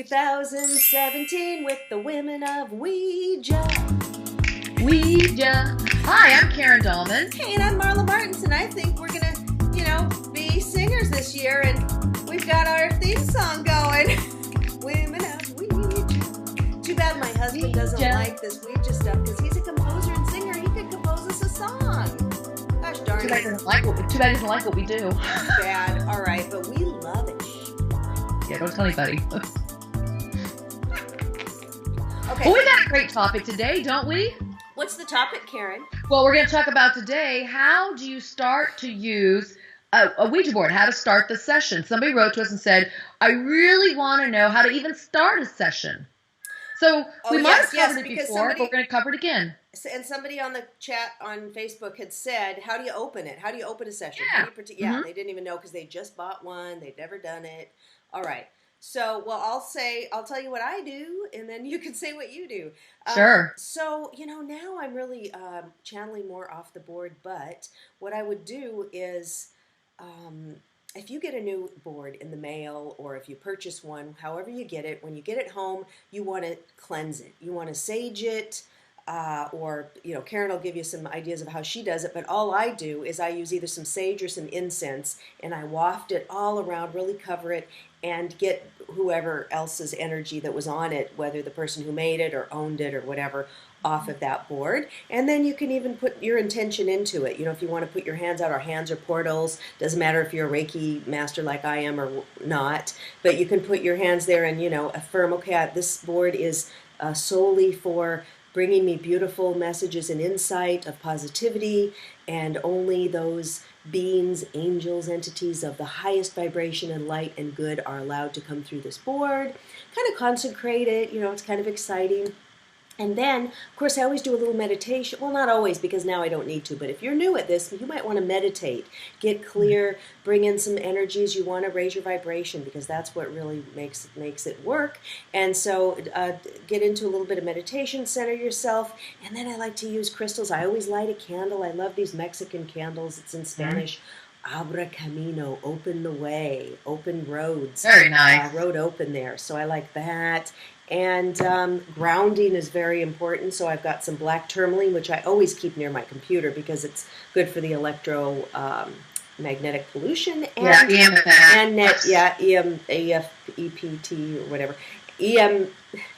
2017 with the Women of Ouija. Ouija. Hi, I'm Karen Dahlman. Hey, and I'm Marla Karen, and I think we're gonna, be singers this year, and we've got our theme song going. Women of Ouija. Too bad my husband doesn't like this Ouija stuff because he's a composer and singer. He could compose us a song. Gosh darn Too bad he doesn't like what we do. Bad. All right, but we love it. Yeah, don't tell anybody. Okay. Well, we got a great topic today, don't we? What's the topic, Karen? Well, we're going to talk about today, how do you start to use a Ouija board, how to start the session. Somebody wrote to us and said, I really want to know how to even start a session. So we might have covered it before, but we're going to cover it again. And somebody on the chat on Facebook had said, how do you open it? How do you open a session? Yeah. They didn't even know because they just bought one. They'd never done it. All right. So, well, I'll tell you what I do, and then you can say what you do. Sure. So, now I'm really channeling more off the board, but what I would do is, if you get a new board in the mail, or if you purchase one, however you get it, when you get it home, you want to cleanse it. You want to sage it, or, Karen will give you some ideas of how she does it, but all I do is I use either some sage or some incense, and I waft it all around, really cover it, and get whoever else's energy that was on it, whether the person who made it or owned it or whatever, off of that board. And then you can even put your intention into it. If you want to put your hands out, our hands are portals. Doesn't matter if you're a Reiki master like I am or not, but you can put your hands there and, affirm, okay, this board is solely for bringing me beautiful messages and insight of positivity, and only those beings, angels, entities of the highest vibration and light and good are allowed to come through this board. Kind of consecrate it, it's kind of exciting. And then, of course, I always do a little meditation. Well, not always, because now I don't need to. But if you're new at this, you might want to meditate, get clear, bring in some energies. You want to raise your vibration, because that's what really makes it work. And so get into a little bit of meditation, center yourself. And then I like to use crystals. I always light a candle. I love these Mexican candles. It's in Spanish. Abra camino, open the way, open roads. Very nice. Road open there. So I like that. And grounding is very important, so I've got some black tourmaline, which I always keep near my computer because it's good for the electromagnetic pollution. And, and net, EFEPT or whatever.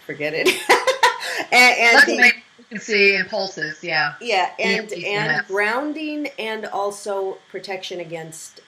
Forget it. and you can see impulses, yeah. Yeah, and grounding, and also protection against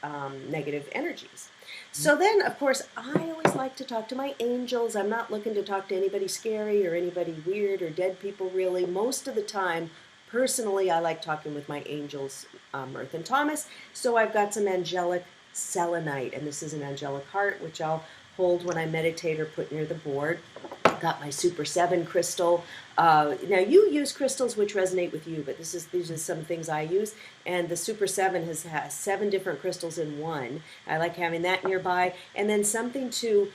negative energies. So then, of course, I always like to talk to my angels. I'm not looking to talk to anybody scary or anybody weird or dead people, really. Most of the time, personally, I like talking with my angels, Mirth and Thomas. So I've got some angelic selenite, and this is an angelic heart, which I'll hold when I meditate or put near the board. I've got my Super 7 crystal. Now, you use crystals which resonate with you, but these are some things I use. And the Super 7 has 7 different crystals in one. I like having that nearby. And then something to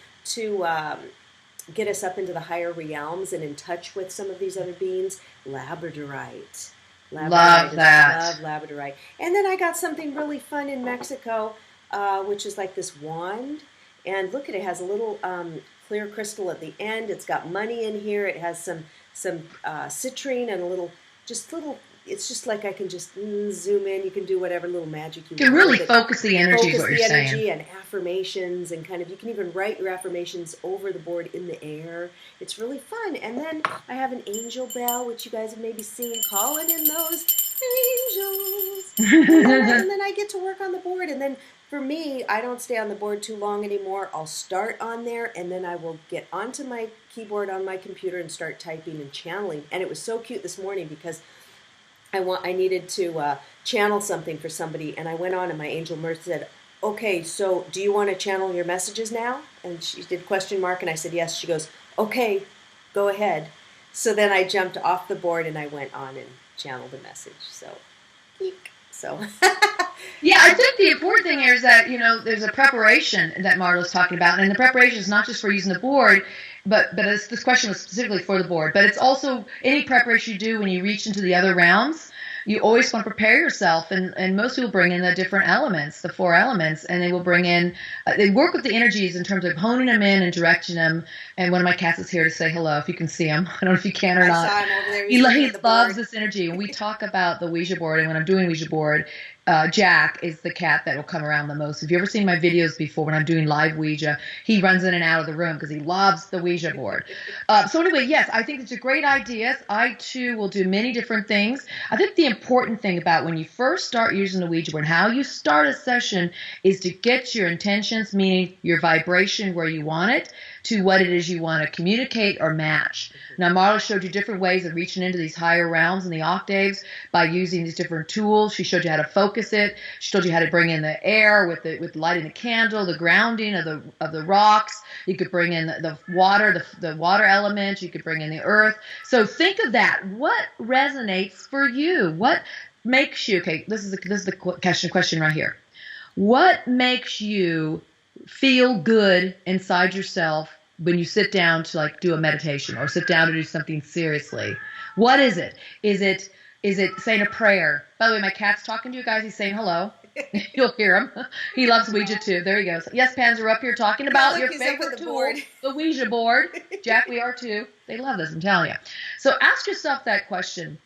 get us up into the higher realms and in touch with some of these other beings. Labradorite. Love that. Love labradorite. And then I got something really fun in Mexico, which is like this wand. And look at it, it has a little clear crystal at the end. It's got money in here. It has some citrine and a little, it's just like I can just zoom in. You can do whatever little magic you want. You can really focus the energy, is what you're saying. Focus the energy and affirmations, and kind of, you can even write your affirmations over the board in the air. It's really fun. And then I have an angel bell, which you guys have maybe seen, calling in those angels. and then I get to work on the board. And then for me, I don't stay on the board too long anymore. I'll start on there, and then I will get onto my keyboard on my computer and start typing and channeling. And it was so cute this morning because I needed to channel something for somebody, and I went on, and my angel Mirth said, okay, so do you want to channel your messages now? And she did question mark, and I said yes. She goes, okay, go ahead. So then I jumped off the board, and I went on and channeled a message. So, eek. So. Yeah, I think the important thing here is that, there's a preparation that Marla's talking about. And the preparation is not just for using the board, but this question was specifically for the board. But it's also any preparation you do when you reach into the other realms. you always want to prepare yourself. And most people bring in the different elements, the 4 elements, and they will bring in, they work with the energies in terms of honing them in and directing them. And one of my cats is here to say hello, if you can see him. I don't know if you can or not. I saw him over there. He loves this energy. And we talk about the Ouija board, and when I'm doing Ouija board, Jack is the cat that will come around the most. If you ever seen my videos before when I'm doing live Ouija, he runs in and out of the room because he loves the Ouija board. So anyway, yes, I think it's a great idea. I too will do many different things. I think the important thing about when you first start using the Ouija board, how you start a session, is to get your intentions, meaning your vibration where you want it, to what it is you want to communicate or match. Now, Marla showed you different ways of reaching into these higher realms and the octaves by using these different tools. She showed you how to focus it. She told you how to bring in the air with lighting the candle, the grounding of the rocks. You could bring in the water, the water element. You could bring in the earth. So think of that. What resonates for you? What makes you, okay, this is the question right here. What makes you feel good inside yourself when you sit down to like do a meditation or sit down to do something seriously? What is it? Is it saying a prayer? By the way, my cat's talking to you guys. He's saying hello. You'll hear him. He loves Ouija too. There he goes. Yes, Pans are up here talking about your favorite tool, the Ouija board. Jack, we are too. They love this, I'm telling you. So ask yourself that question.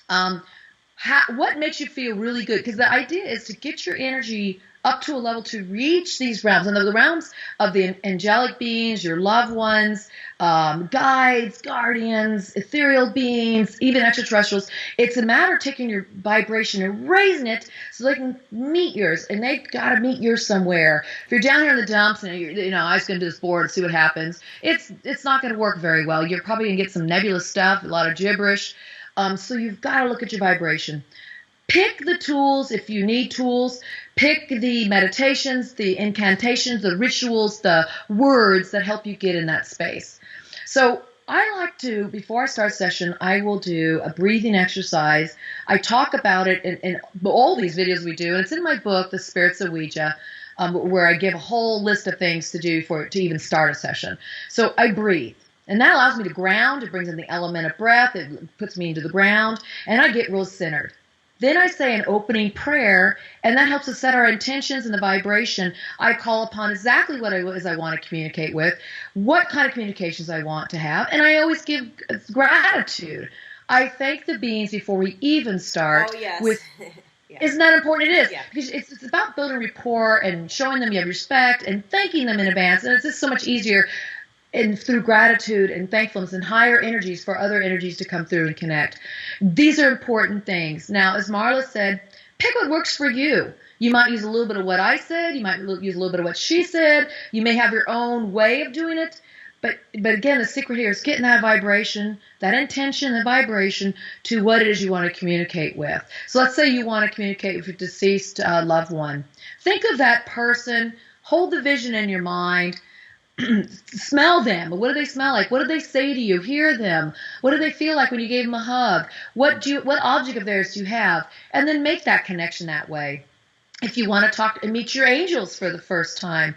What makes you feel really good? Because the idea is to get your energy up to a level to reach these realms. And the realms of the angelic beings, your loved ones, guides, guardians, ethereal beings, even extraterrestrials. It's a matter of taking your vibration and raising it so they can meet yours. And they've got to meet yours somewhere. If you're down here in the dumps and I was going to do this board and see what happens, it's not going to work very well. You're probably going to get some nebulous stuff, a lot of gibberish. So you've got to look at your vibration. Pick the tools if you need tools. Pick the meditations, the incantations, the rituals, the words that help you get in that space. So I like to, before I start a session, I will do a breathing exercise. I talk about it in all these videos we do, and it's in my book, The Spirits of Ouija, where I give a whole list of things to do to even start a session. So I breathe. And that allows me to ground. It brings in the element of breath. It puts me into the ground. And I get real centered. Then I say an opening prayer, and that helps us set our intentions and the vibration. I call upon exactly what it is I want to communicate with, what kind of communications I want to have, and I always give gratitude. I thank the beings before we even start. Oh, yes. Yeah. Isn't that important? It is. Yeah. Because it's about building rapport and showing them you have respect and thanking them in advance. And it's just so much easier and through gratitude and thankfulness and higher energies for other energies to come through and connect. These are important things. Now, as Marla said, pick what works for you. You might use a little bit of what I said. You might use a little bit of what she said. You may have your own way of doing it. But again, the secret here is getting that vibration, that intention, the vibration to what it is you want to communicate with. So let's say you want to communicate with your deceased loved one. Think of that person. Hold the vision in your mind. Smell them. What do they smell like? What do they say to you? Hear them. What do they feel like when you gave them a hug? What object of theirs do you have? And then make that connection that way. If you want to talk and meet your angels for the first time,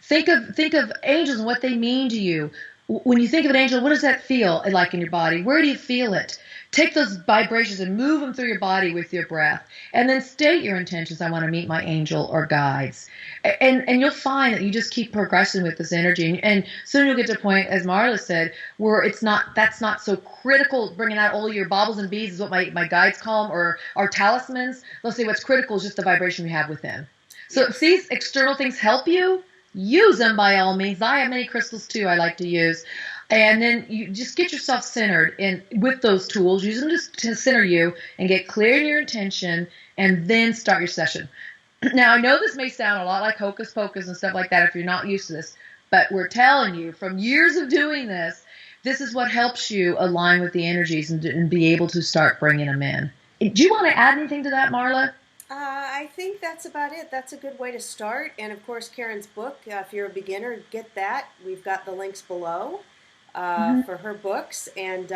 think of angels and what they mean to you. When you think of an angel, what does that feel like in your body? Where do you feel it? Take those vibrations and move them through your body with your breath. And then state your intentions. I want to meet my angel or guides. And you'll find that you just keep progressing with this energy. And soon you'll get to a point, as Marla said, where that's not so critical. Bringing out all your baubles and beads is what my guides call them, or our talismans. They'll say what's critical is just the vibration we have within. So if these external things help you, use them by all means. I have many crystals too I like to use. And then you just get yourself centered with those tools. Use them to center you and get clear in your intention, and then start your session. Now, I know this may sound a lot like hocus pocus and stuff like that if you're not used to this, but we're telling you from years of doing this, this is what helps you align with the energies and be able to start bringing them in. Do you want to add anything to that, Marla? I think that's about it. That's a good way to start. And, of course, Karen's book, if you're a beginner, get that. We've got the links below. For her books, and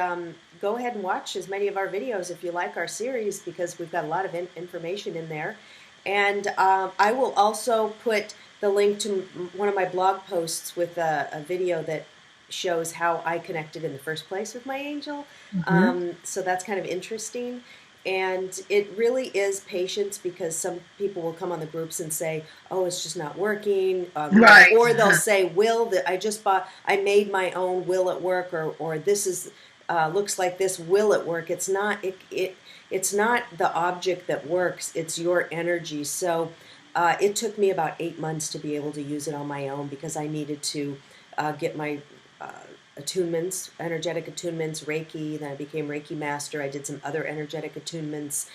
go ahead and watch as many of our videos if you like our series, because we've got a lot of information in there. And I will also put the link to one of my blog posts with a video that shows how I connected in the first place with my angel. So that's kind of interesting. And it really is patience, because some people will come on the groups and say, "Oh, it's just not working," Right. or they'll say, "Will, that I just bought, I made my own will at work," or this is looks like this will at work. It's not. It's not the object that works. It's your energy. So it took me about 8 months to be able to use it on my own, because I needed to get my attunements, energetic attunements, Reiki. Then I became Reiki master. I did some other energetic attunements,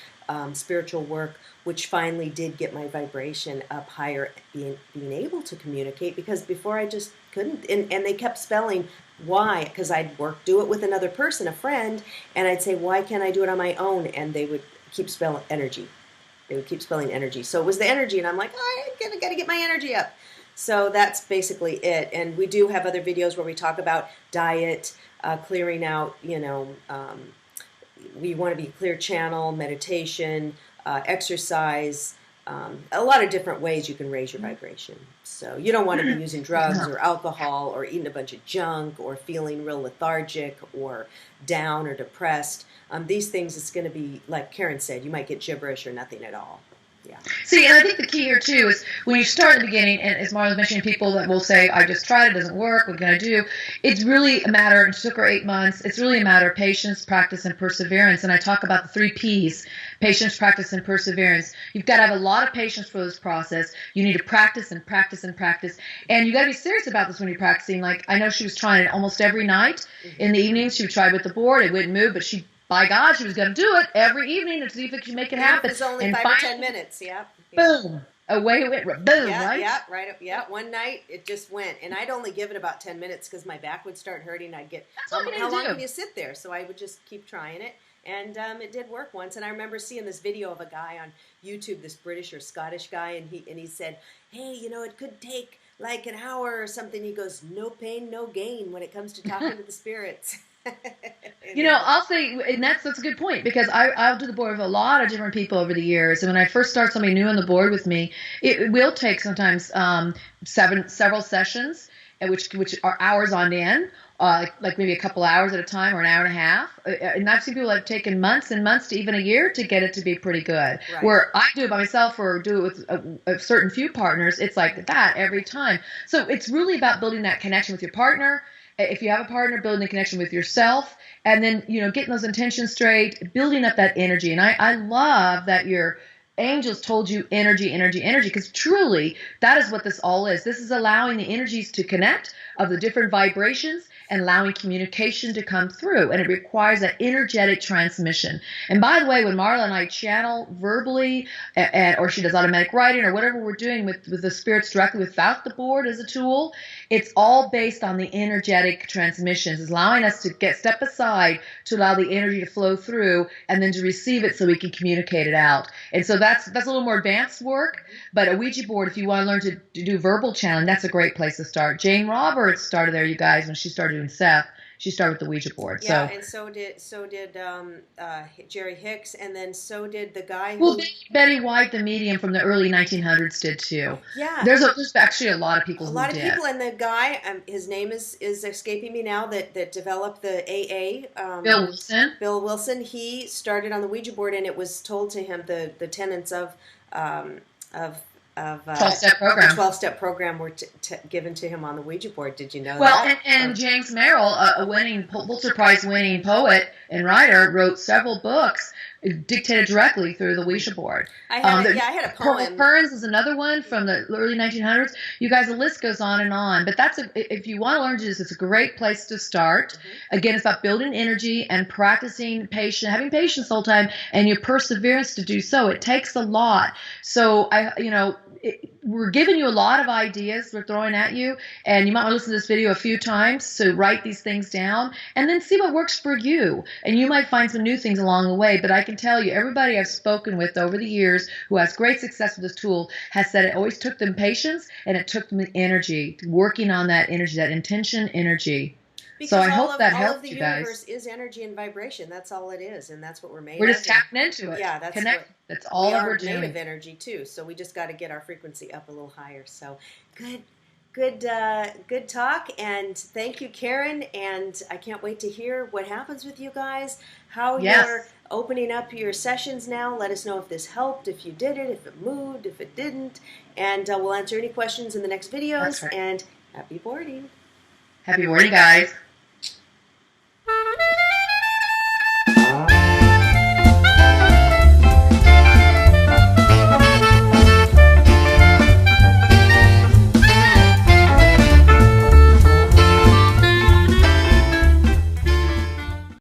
spiritual work, which finally did get my vibration up higher, being able to communicate, because before I just couldn't. And they kept spelling why, because I'd do it with another person, a friend, and I'd say, "Why can't I do it on my own?" And they would keep spelling energy. They would keep spelling energy. So it was the energy, and I'm like, "Oh, I gotta get my energy up." So that's basically it. And we do have other videos where we talk about diet, clearing out, we want to be clear channel, meditation, exercise, a lot of different ways you can raise your vibration. So you don't want to be using drugs or alcohol or eating a bunch of junk or feeling real lethargic or down or depressed. These things, it's going to be, like Karen said, you might get gibberish or nothing at all. Yeah. See, and I think the key here too is when you start at the beginning, and as Marla was mentioning, people that will say, "I just tried, it doesn't work, what can I do?" It's really a matter, it took her 8 months, it's really a matter of patience, practice, and perseverance. And I talk about the 3 Ps: patience, practice, and perseverance. You've got to have a lot of patience for this process. You need to practice and practice and practice. And you got to be serious about this when you're practicing. Like, I know she was trying it almost every night. In the evenings, she would try with the board, it wouldn't move, but by God, she was going to do it every evening to see if it could make it happen. It's only 5 or 10 minutes, yeah. Boom. Away it went. Boom, yeah, right? Yeah, right. Yeah, one night it just went. And I'd only give it about 10 minutes because my back would start hurting. I'd get, how long can you sit there? So I would just keep trying it. And it did work once. And I remember seeing this video of a guy on YouTube, this British or Scottish guy, and he said, "Hey, it could take like an hour or something." He goes, "No pain, no gain when it comes to talking to the spirits." I'll say, and that's a good point, because I'll do the board with a lot of different people over the years. And when I first start somebody new on the board with me, it will take sometimes several sessions, which are hours on end, like maybe a couple hours at a time or an hour and a half. And I've seen people that have taken months and months to even a year to get it to be pretty good. Right. Where I do it by myself or do it with a certain few partners, it's like that every time. So it's really about building that connection with your partner. If you have a partner, building a connection with yourself, and then, getting those intentions straight, building up that energy. And I love that your angels told you energy, energy, energy, because truly that is what this all is. This is allowing the energies to connect of the different vibrations and allowing communication to come through. And it requires that energetic transmission. And by the way, when Marla and I channel verbally, or she does automatic writing or whatever we're doing with the spirits directly without the board as a tool, it's all based on the energetic transmissions. It's allowing us to step aside to allow the energy to flow through and then to receive it so we can communicate it out. And so that's a little more advanced work, but a Ouija board, if you want to learn to do verbal channeling, that's a great place to start. Jane Roberts started there, you guys, when she started doing Seth. She started with the Ouija board. Yeah, and so did Jerry Hicks, and then so did the guy who... Well, Betty White, the medium from the early 1900s, did too. Yeah. There's actually a lot of people who did. A lot of people, and the guy, his name is escaping me now, that developed the AA. Bill Wilson. Bill Wilson. He started on the Ouija board, and it was told to him the tenets of 12-step program. The 12-step program were given to him on the Ouija board. Did you know that? Well, and James Merrill, a Pulitzer Prize winning poet and writer, wrote several books dictated directly through the Ouija board. I had a poem. Kearns is another one from the early 1900s. You guys, the list goes on and on. But if you want to learn this, it's a great place to start. Mm-hmm. Again, it's about building energy and practicing patience, having patience the whole time, and your perseverance to do so. It takes a lot. So we're giving you a lot of ideas we're throwing at you, and you might want to listen to this video a few times, so write these things down and then see what works for you. And you might find some new things along the way, but I can tell you, everybody I've spoken with over the years who has great success with this tool has said it always took them patience and it took them the energy, working on that energy, that intention energy. Because so I hope that helps you guys. All of the universe is energy and vibration. That's all it is, and that's what we're made of. We're just tapping into it. Yeah, that's that's all we're doing. We are made of energy too, so we just got to get our frequency up a little higher. So good talk, and thank you, Karen. And I can't wait to hear what happens with you guys. How your opening up your sessions now. Let us know if this helped, if you did it, if it moved, if it didn't. And we'll answer any questions in the next videos. That's right. And happy boarding. Happy boarding, guys.